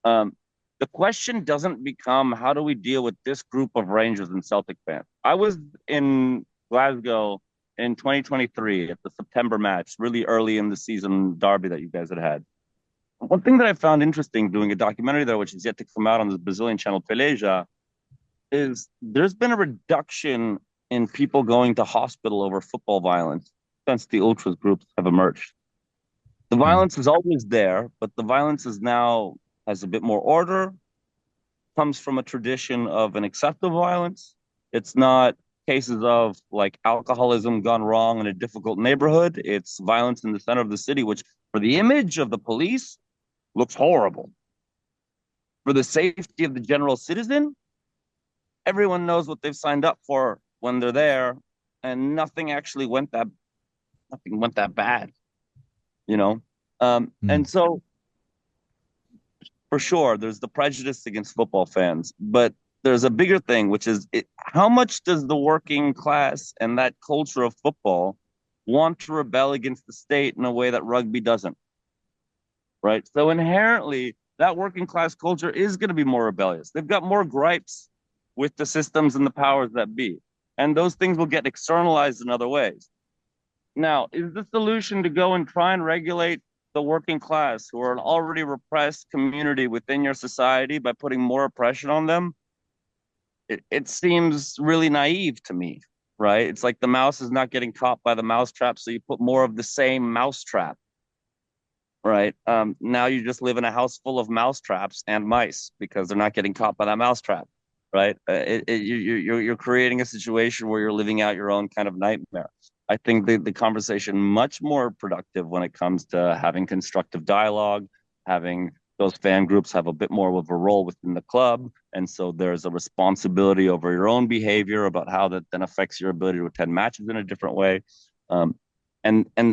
um, the question doesn't become how do we deal with this group of Rangers and Celtic fans. I was in Glasgow in 2023 at the September match, really early in the season derby that you guys had. One thing that I found interesting doing a documentary there, which is yet to come out on the Brazilian channel Peleja, is there's been a reduction in people going to hospital over football violence since the ultras groups have emerged. The violence is always there, but the violence is now has a bit more order, comes from a tradition of an acceptable violence. It's not cases of like alcoholism gone wrong in a difficult neighborhood. It's violence in the center of the city, which for the image of the police looks horrible. For the safety of the general citizen, everyone knows what they've signed up for when they're there, and nothing went that bad, you know. And so, for sure, there's the prejudice against football fans, but there's a bigger thing, which is how much does the working class and that culture of football want to rebel against the state in a way that rugby doesn't? Right. So inherently, that working class culture is going to be more rebellious. They've got more gripes with the systems and the powers that be. And those things will get externalized in other ways. Now, is the solution to go and try and regulate the working class, who are an already repressed community within your society, by putting more oppression on them? It seems really naive to me, right? It's like the mouse is not getting caught by the mousetrap, so you put more of the same mousetrap, right? Now you just live in a house full of mousetraps and mice because they're not getting caught by that mousetrap, right? You're creating a situation where you're living out your own kind of nightmare. I think the conversation much more productive when it comes to having constructive dialogue, having those fan groups have a bit more of a role within the club. And so there's a responsibility over your own behavior about how that then affects your ability to attend matches in a different way. And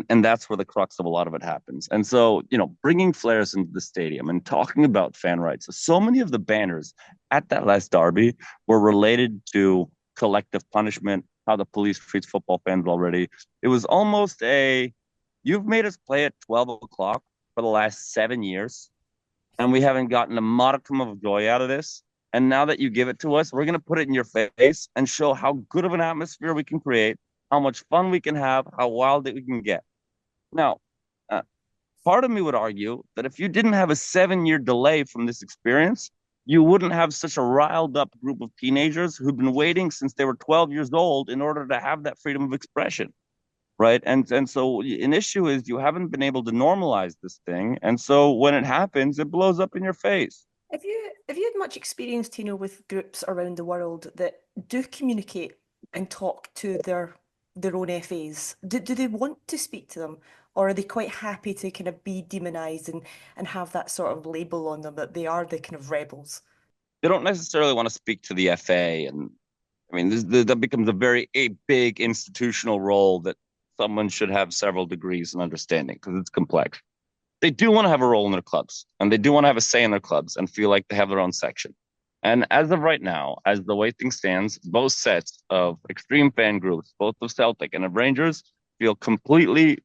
that's where the crux of a lot of it happens. And so, bringing flares into the stadium and talking about fan rights. So many of the banners at that last derby were related to collective punishment, how the police treats football fans already. It was almost you've made us play at 12 o'clock for the last 7 years, and we haven't gotten a modicum of joy out of this. And now that you give it to us, we're going to put it in your face and show how good of an atmosphere we can create, how much fun we can have, how wild it we can get. Now, part of me would argue that if you didn't have a 7-year delay from this experience, you wouldn't have such a riled up group of teenagers who've been waiting since they were 12 years old in order to have that freedom of expression. Right. And so an issue is you haven't been able to normalize this thing. And so when it happens, it blows up in your face. Have you had much experience, Tino, with groups around the world that do communicate and talk to their own FAs? Do they want to speak to them, or are they quite happy to kind of be demonized and have that sort of label on them that they are the kind of rebels? They don't necessarily want to speak to the FA, and I mean that becomes a big institutional role that someone should have several degrees in understanding because it's complex. They do want to have a role in their clubs, and they do want to have a say in their clubs and feel like they have their own section. And as of right now, as the way things stands, both sets of extreme fan groups, both of Celtic and of Rangers, feel completely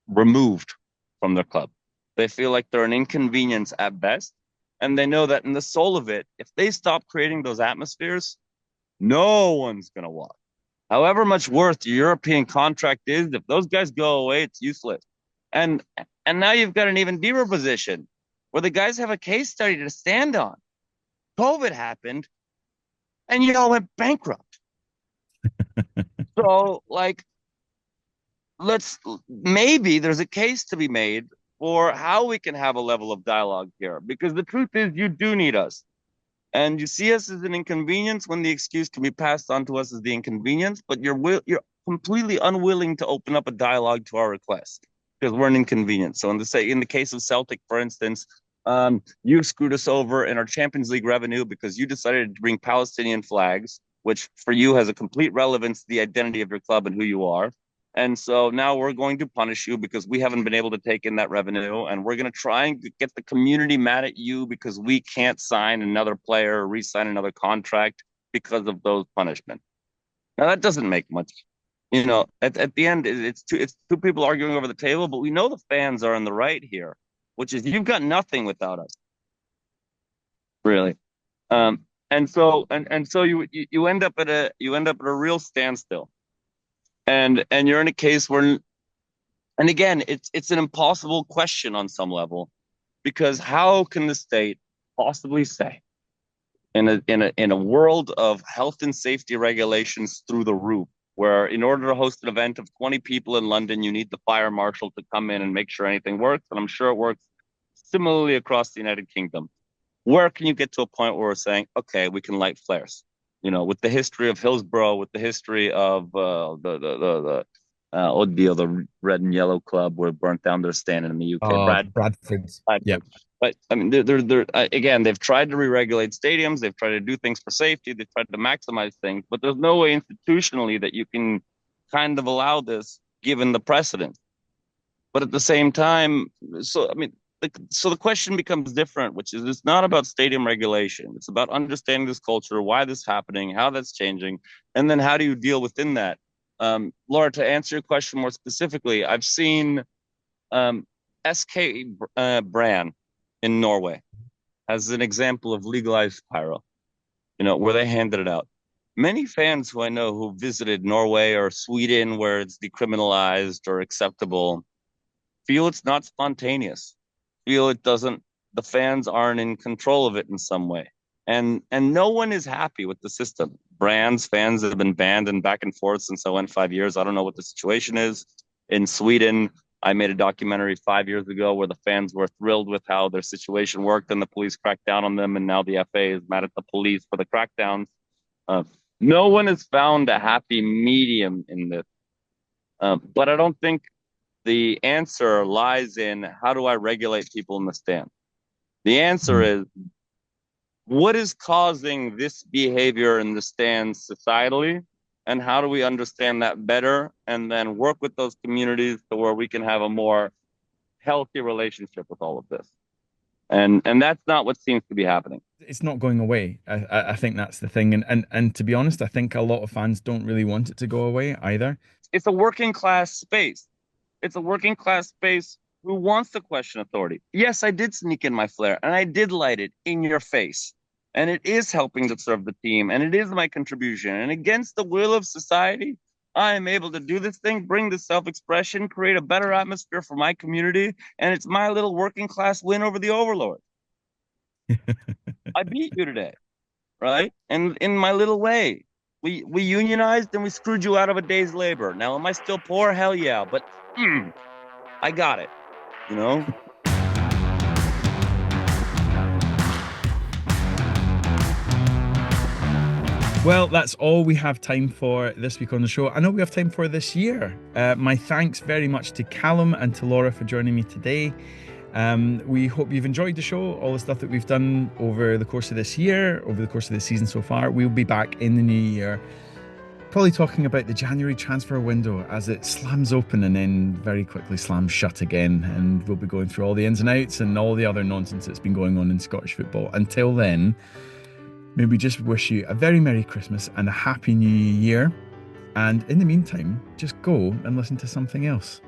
removed from their club. They feel like they're an inconvenience at best, and they know that in the soul of it, if they stop creating those atmospheres, no one's going to walk. However much worth your European contract is, if those guys go away, it's useless. And now you've got an even deeper position where the guys have a case study to stand on. COVID happened, and you all went bankrupt. So, like, maybe there's a case to be made for how we can have a level of dialogue here. Because the truth is, you do need us. And you see us as an inconvenience when the excuse can be passed on to us as the inconvenience, but you're completely unwilling to open up a dialogue to our request because we're an inconvenience. So in the case of Celtic, for instance, you screwed us over in our Champions League revenue because you decided to bring Palestinian flags, which for you has a complete relevance to the identity of your club and who you are. And so now we're going to punish you because we haven't been able to take in that revenue. And we're going to try and get the community mad at you because we can't sign another player or re-sign another contract because of those punishments. Now, that doesn't make much. At the end, it's two people arguing over the table, but we know the fans are on the right here, which is you've got nothing without us. Really. And so you end up at a real standstill. And you're in a case where, and again, it's an impossible question on some level, because how can the state possibly say in a world of health and safety regulations through the roof, where in order to host an event of 20 people in London, you need the fire marshal to come in and make sure anything works, and I'm sure it works similarly across the United Kingdom. Where can you get to a point where we're saying, okay, we can light flares? With the history of Hillsborough, with the history of the red and yellow club where it burnt down their stand in the UK. Bradford. Yeah. But I mean, they're again, they've tried to re-regulate stadiums. They've tried to do things for safety. They've tried to maximize things, but there's no way institutionally that you can kind of allow this given the precedent. But at the same time, so the question becomes different, which is it's not about stadium regulation. It's about understanding this culture, why this is happening, how that's changing, and then how do you deal within that? Laura, to answer your question more specifically, I've seen SK Brann in Norway as an example of legalized pyro, where they handed it out. Many fans who I know who visited Norway or Sweden, where it's decriminalized or acceptable, feel it's not spontaneous. Feel the fans aren't in control of it in some way. And no one is happy with the system. Fans that have been banned and back and forth since I went 5 years. I don't know what the situation is. In Sweden, I made a documentary 5 years ago where the fans were thrilled with how their situation worked and the police cracked down on them. And now the FA is mad at the police for the crackdowns. No one has found a happy medium in this. But I don't think the answer lies in how do I regulate people in the stand? The answer is what is causing this behavior in the stands societally, and how do we understand that better and then work with those communities to where we can have a more healthy relationship with all of this. And that's not what seems to be happening. It's not going away. I think that's the thing. And to be honest, I think a lot of fans don't really want it to go away either. It's a working class space. It's a working class space who wants to question authority. Yes, I did sneak in my flare and I did light it in your face. And it is helping to serve the team and it is my contribution. And against the will of society, I am able to do this thing, bring the self-expression, create a better atmosphere for my community, and it's my little working class win over the overlord. I beat you today, right? And in my little way, we unionized and we screwed you out of a day's labor. Now, am I still poor? Hell yeah, but I got it, you know? Well, that's all we have time for this week on the show. I know we have time for this year. My thanks very much to Calum and to Laura for joining me today. We hope you've enjoyed the show, all the stuff that we've done over the course of this year, over the course of the season so far. We'll be back in the new year, probably talking about the January transfer window as it slams open and then very quickly slams shut again. And we'll be going through all the ins and outs and all the other nonsense that's been going on in Scottish football. Until then, may we just wish you a very Merry Christmas and a Happy New Year. And in the meantime, just go and listen to something else.